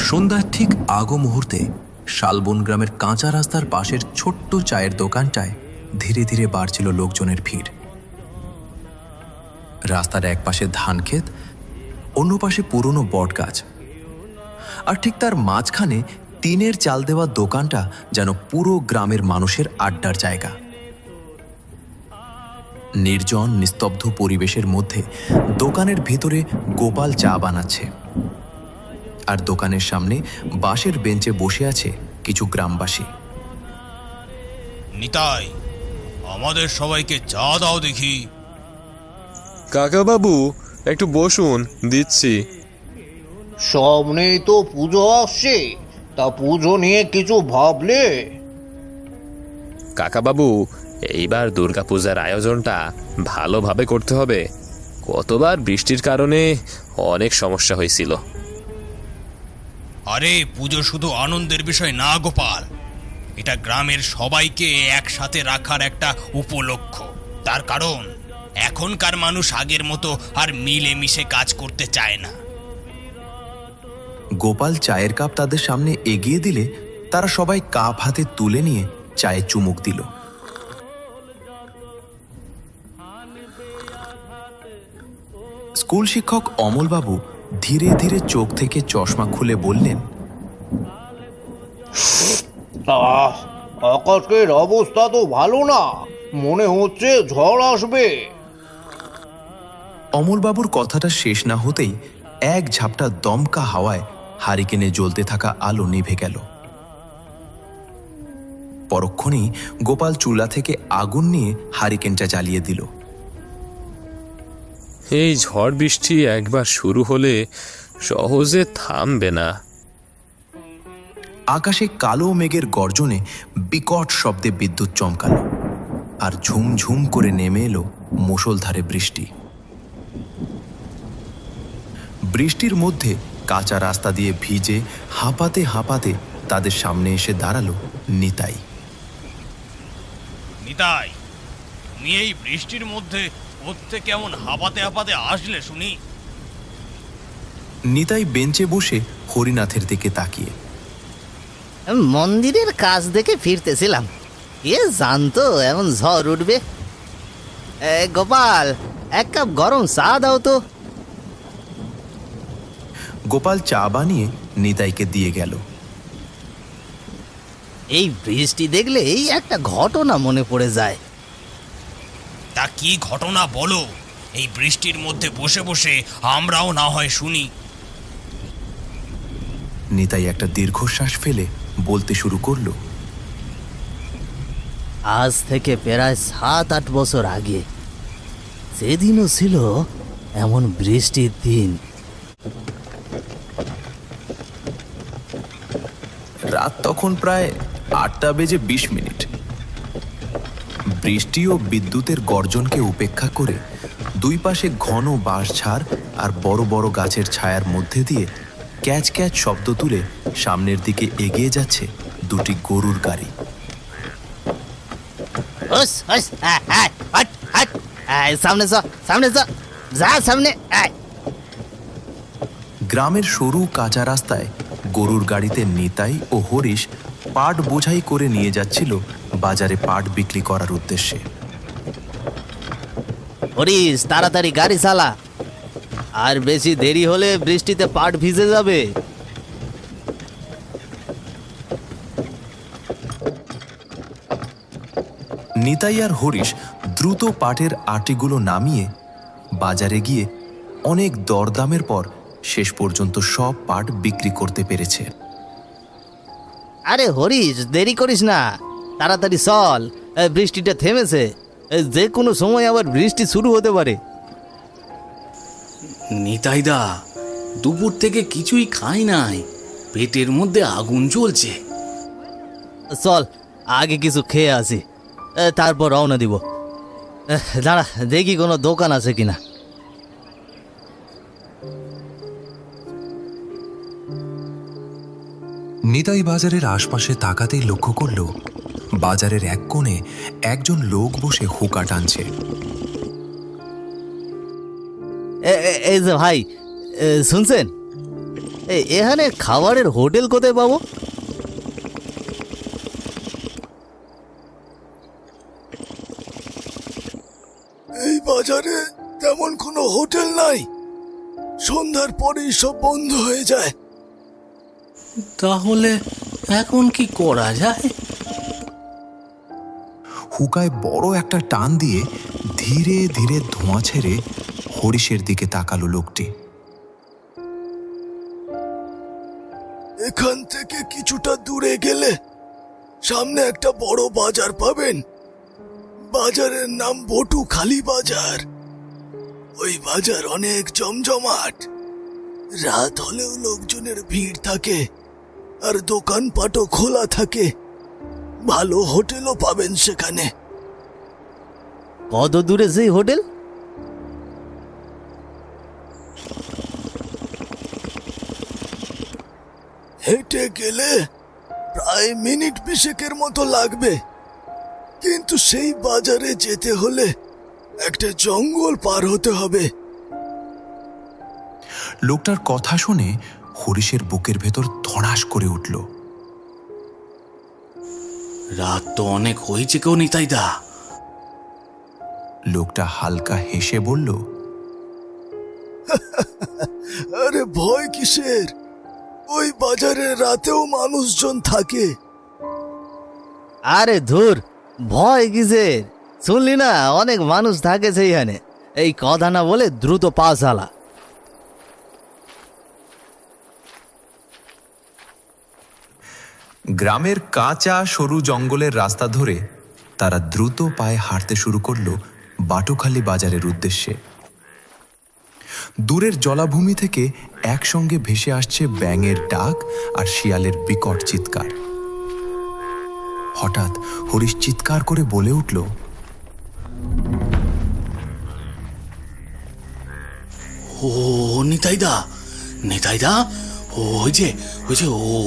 সন্ধ্যার ঠিক আগো মুহূর্তে শালবন গ্রামের কাঁচা রাস্তার পাশের ছোট্ট চায়ের দোকানটায় ধীরে ধীরে বাড়ছিল লোকজনের ভিড়। রাস্তার এক পাশে ধান ক্ষেত, অন্য পাশে পুরনো বট গাছ, আর ঠিক তার মাঝখানে টিনের চাল দেওয়া দোকানটা যেন পুরো গ্রামের মানুষের আড্ডার জায়গা। নির্জন নিস্তব্ধ পরিবেশের মধ্যে দোকানের ভিতরে গোপাল চা বানাচ্ছে, আর দোকানের সামনে বাঁশের বেঞ্চে বসে আছে কিছু গ্রামবাসী। নিতাই, আমাদের সবাইকে চা দাও দেখি। কাকাবাবু, একটু বসুন, দিচ্ছি। সামনেই তো পুজো আসছে, তা পুজো নিয়ে কিছু ভাবলে? কাকাবাবু, এইবার দুর্গাপূজার আয়োজনটা ভালোভাবে করতে হবে। কতবার বৃষ্টির কারণে অনেক সমস্যা হয়েছিল। আরে, পুজো শুধু আনন্দের বিষয় না গোপাল, এটা গ্রামের সবাইকে একসাথে রাখার একটা উপলক্ষ। তার কারণ এখনকার মানুষ আগের মতো আর মিলেমিশে কাজ করতে চায় না। গোপাল চায়ের কাপ তাদের সামনে এগিয়ে দিলে তারা সবাই কাপ হাতে তুলে নিয়ে চায়ে চুমুক দিল। স্কুল শিক্ষক অমলবাবু ধীরে ধীরে চোখ থেকে চশমা খুলে বললেন, আকাশের অবস্থা তো ভালো না, মনে হচ্ছে ঝড় আসবে। অমলবাবুর কথাটা শেষ না হতেই এক ঝাপটা দমকা হাওয়ায় হারিকেনে জ্বলতে থাকা আলো নিভে গেল। পরক্ষণেই গোপাল চুলা থেকে আগুন নিয়ে হারিকেনটা জ্বালিয়ে দিল। এই ঝড় বৃষ্টি একবার শুরু হলে সহজে থামবে না। আকাশে কালো মেঘের গর্জনে বিকট শব্দে বিদ্যুৎ চমকালো, আর ঝুমঝুম করে নেমে এলো মুষলধারে বৃষ্টি। বৃষ্টির মধ্যে কাঁচা রাস্তা দিয়ে ভিজে হাঁপাতে হাঁপাতে তাদের সামনে এসে দাঁড়ালো নিতাই। নিতাই, তুমি এই বৃষ্টির মধ্যে কোত্থেকে কেমন হাঁপাতে হাঁপাতে আসলে শুনি? নিতাই বেঞ্চে বসে হরিনাথের দিকে তাকিয়ে, মন্দিরের কাজ দেখে ফিরতেছিলাম, কে জানতো এমন ঝড় উঠবে। গোপাল, এক কাপ গরম চা দাও তো। গোপাল চা বানিয়ে নিতাইকে দিয়ে গেল। এই বৃষ্টি দেখলে এই একটা ঘটনা মনে পড়ে যায়। তা কি ঘটনা বলো? এই বৃষ্টির মধ্যে বসে বসে আমরাও না হয় শুনি। নিতাই একটা দীর্ঘশ্বাস ফেলে বলতে শুরু করলো, আজ থেকে প্রায় 7-8 বছর আগে সেদিনও ছিল এমন বৃষ্টির দিন। রাত তখন প্রায় 8:20। বৃষ্টি ও বিদ্যুতের গর্জনকে উপেক্ষা করে দুই পাশে ঘন বাঁশঝাড় আর বড় বড় গাছের ছায়ার মধ্যে দিয়ে ক্যাচ ক্যাচ শব্দ তুলে সামনের দিকে এগিয়ে যাচ্ছে দুটি গরুর গাড়ি। সামনে সামনে যা সামনে। গ্রামের সরু কাঁচা রাস্তায় গরুর গাড়িতে নিতাই ও হরিশ পাট বোঝাই করে নিয়ে যাচ্ছিল বাজারে পাট বিক্রি করার উদ্দেশ্যে। হরিশ, তাড়াতাড়ি গাড়ি চালা, আর বেশি দেরি হলে বৃষ্টিতে পাট ভিজে যাবে। নিতাই আর হরিশ দ্রুত পাটের আটিগুলো নামিয়ে বাজারে গিয়ে অনেক দরদামের পর শেষ পর্যন্ত সব পাট বিক্রি করতে পেরেছে। আরে হরিশ, দেরি করিস না, তাড়াতাড়ি চল, বৃষ্টিটা থেমেছে, যে কোনো সময় আবার বৃষ্টি শুরু হতে পারে। নিতাইদা, দুপুর থেকে কিছুই খাই নাই, পেটের মধ্যে আগুন জ্বলছে। চল আগে কিছু খেয়ে আসি, তারপর রওনা দিব। দাঁড়া, দেখি কোনো দোকান আছে কিনা। নিতাই বাজারের আশপাশে তাকাতেই লক্ষ্য করল বাজারের এক কোণে একজন লোক বসে হুকা টানছে। এই যে ভাই, শুনছেন? এখানে খাবারের হোটেল কোথায় পাবো? এই বাজারে তেমন কোনো হোটেল নাই, সন্ধ্যার পরেই সব বন্ধ হয়ে যায়। তাহলে এখন কি করা যায়? হুকায় বড় একটা টান দিয়ে ধীরে ধীরে ধোঁয়া ছেড়ে হরিশের দিকে তাকালো লোকটি। এখান থেকে কিছুটা দূরে গেলে সামনে একটা বড় বাজার পাবেন। বাজারের নাম বটুখালি বাজার। ওই বাজার অনেক জমজমাট। রাত হলেও লোকজনের ভিড় থাকে, আর দোকানপাটও খোলা থাকে। ভালো হোটেলও পাবেন সেখানে। কত দূরে সেই হোটেল? হেঁটে গেলে প্রায় মিনিট 20 মতো লাগবে, কিন্তু সেই বাজারে যেতে হলে একটা জঙ্গল পার হতে হবে। লোকটার কথা শুনে হরিশের বুকের ভেতর ধড়াস করে উঠল। রাত তো অনেক হয়েছে কেউ নিতাইদা। লোকটা হালকা হেসে বলল, আরে ভয় কিসের? ওই বাজারে রাতেও মানুষজন থাকে। আরে ধুর, ভয় কিসের? শুনলি না অনেক মানুষ থাকে সেইখানে। এই কথা না বলে দ্রুত পা চালা। গ্রামের কাঁচা সরু জঙ্গলের রাস্তা ধরে তারা দ্রুত পায়ে হাঁটতে শুরু করলো বাটুখালি বাজারের উদ্দেশ্যে। দূরের জলাভূমি থেকে একসঙ্গে ভেসে আসছে ব্যাঙের ডাক আর শিয়ালের বিকট চিৎকার। হঠাৎ হরিশ চিৎকার করে বলে উঠল, ও নিতাইদা, নিতাইদা, ওই যে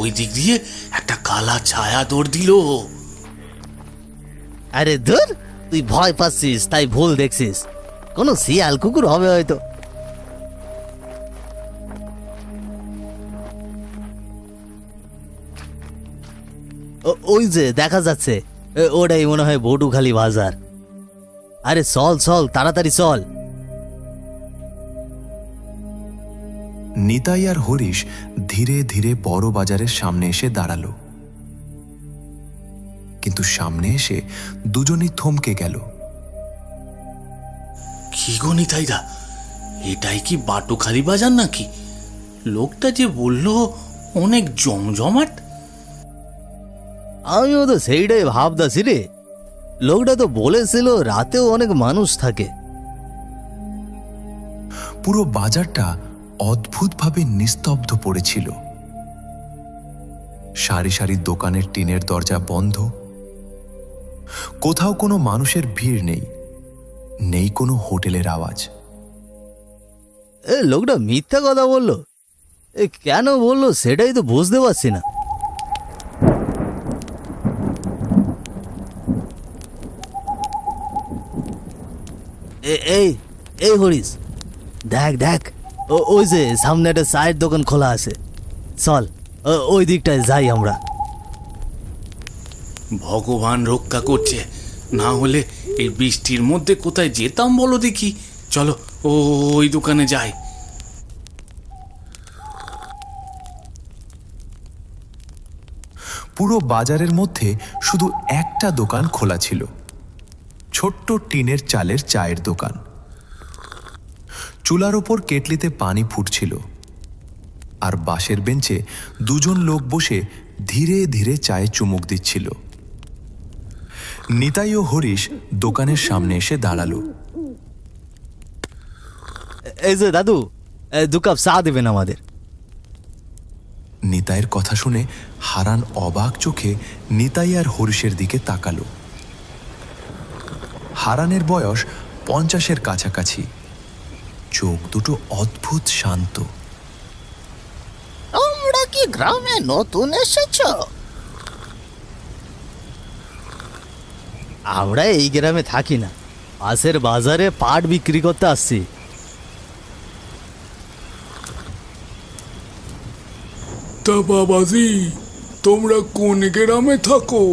ওই দিক দিয়ে একটা কালা ছায়া দৌড় দিল। আরে ধুর, তুই ভয় পাচ্ছিস তাই ভুল দেখছিস। কোনো শিয়াল কুকুর হবে হয়তো। ওই যে দেখা যাচ্ছে, ওটাই মনে হয় বটুখালি বাজার। আরে চল চল, তাড়াতাড়ি চল। নিতাই আর হরিশ ধীরে ধীরে বড় বাজারের সামনে এসে দাঁড়ালো, কিন্তু সামনে এসে দুজনই থমকে গেল। কি গো নিতাইদা, এটাই কি বাটুখালি বাজার নাকি? লোকটা যে বললো অনেক জমজমাট। আমিও তো সেইটাই ভাবতাছি রে। লোকটা তো বলেছিল রাতেও অনেক মানুষ থাকে। পুরো বাজারটা অদ্ভুতভাবে নিস্তব্ধ পড়েছিল। সারি সারি দোকানের টিনের দরজা বন্ধ। কোথাও কোনো মানুষের ভিড় নেই, নেই কোনো হোটেলের আওয়াজ। লোকটা মিথ্যা কথা বললো। কেন বললো সেটাই তো বুঝতে পারছি না। এই এই হরিশ, দেখ দেখ, ওই যে সামনে একটা চায়ের দোকান খোলা আছে। চল ওই দিকটায় যাই আমরা। ভগবান রক্ষা করছে, না হলে এই বৃষ্টির মধ্যে কোথায় যেতাম বলো দেখি। চলো ওই দোকানে যাই। পুরো বাজারের মধ্যে শুধু একটা দোকান খোলা ছিল, ছোট্ট টিনের চালের চায়ের দোকান। চুলার ওপর কেটলিতে পানি ফুটছিল, আর বাঁশের বেঞ্চে দুজন লোক বসে ধীরে ধীরে চায়ে চুমুক দিচ্ছিল। নিতাই ও হরিশ দোকানের সামনে এসে দাঁড়ালো। এই যে দাদু, 2 কাপ চা দেবেন আমাদের। নিতাইয়ের কথা শুনে হারান অবাক চোখে নিতাই আর হরিশের দিকে তাকালো। হারানের বয়স 50-এর কাছাকাছি, চোখ দুটো অদ্ভুত শান্ত। তোমরা কি গ্রামে নতুন এসেছো? আমরা এই গ্রামে থাকি না, পাশের বাজারে পাট বিক্রি করতে আসছি। তা বাবাজি, তোমরা কোন গ্রামে থাকো?